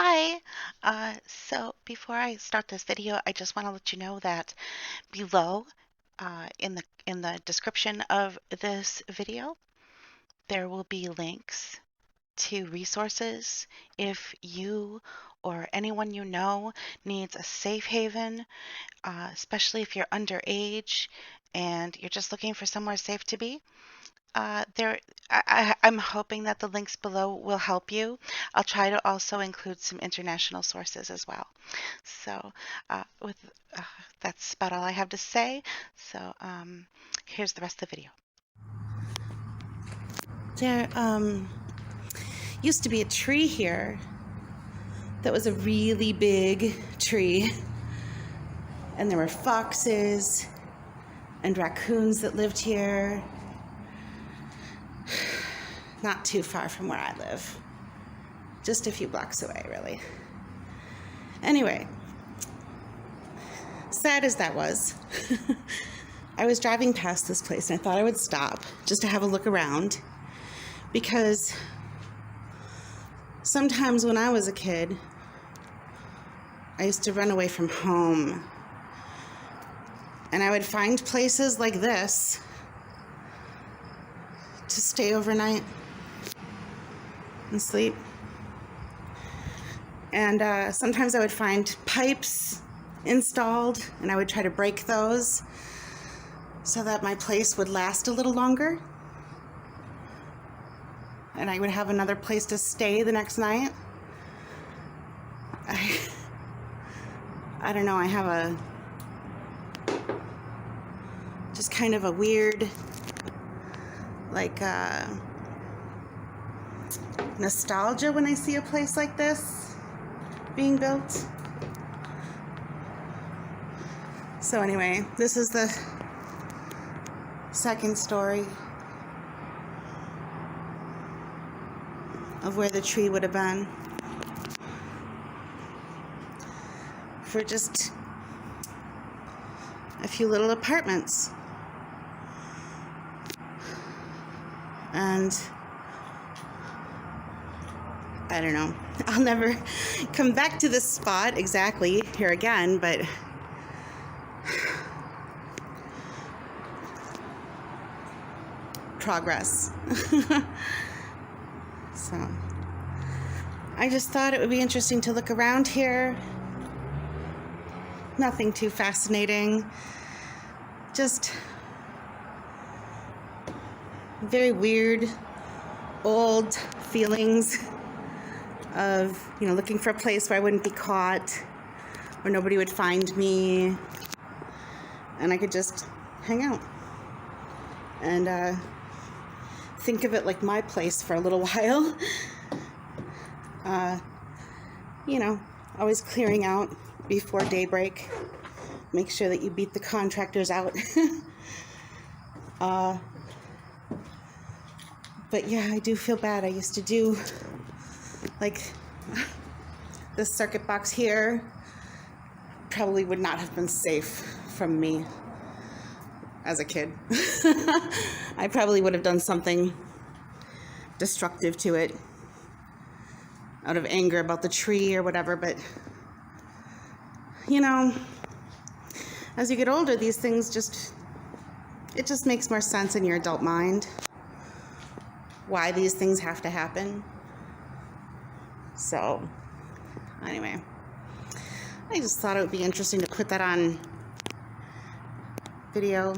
Hi. So before I start this video, I just want to let you know that below, in the description of this video, there will be links to resources if you or anyone you know needs a safe haven, especially if you're underage and you're just looking for somewhere safe to be. There, I'm hoping that the links below will help you. I'll try to also include some international sources as well. So, with that's about all I have to say. So, here's the rest of the video. There used to be a tree here that was a really big tree, and there were foxes and raccoons that lived here. Not too far from where I live. Just a few blocks away, really. Anyway, sad as that was, I was driving past this place and I thought I would stop just to have a look around, because sometimes when I was a kid, I used to run away from home, and I would find places like this to stay overnight and sleep. And sometimes I would find pipes installed, and I would try to break those so that my place would last a little longer, and I would have another place to stay the next night. I don't know, I have just kind of a weird, like, nostalgia when I see a place like this being built. So anyway, this is the second story of where the tree would have been for just a few little apartments. And I don't know, I'll never come back to this spot exactly here again, but progress. So I just thought it would be interesting to look around here. Nothing too fascinating, just very weird old feelings of, looking for a place where I wouldn't be caught, where nobody would find me, and I could just hang out and think of it like my place for a little while. Always clearing out before daybreak. Make sure that you beat the contractors out. But yeah, I do feel bad. I used to do, like, this circuit box here probably would not have been safe from me as a kid. I probably would have done something destructive to it out of anger about the tree or whatever, but as you get older, these things it just makes more sense in your adult mind why these things have to happen. So anyway, I just thought it would be interesting to put that on video.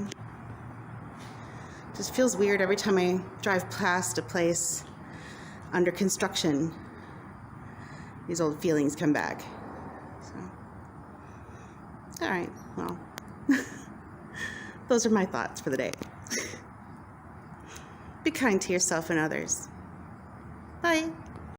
Just feels weird every time I drive past a place under construction. These old feelings come back. So, all right, well, those are my thoughts for the day. Be kind to yourself and others. Bye.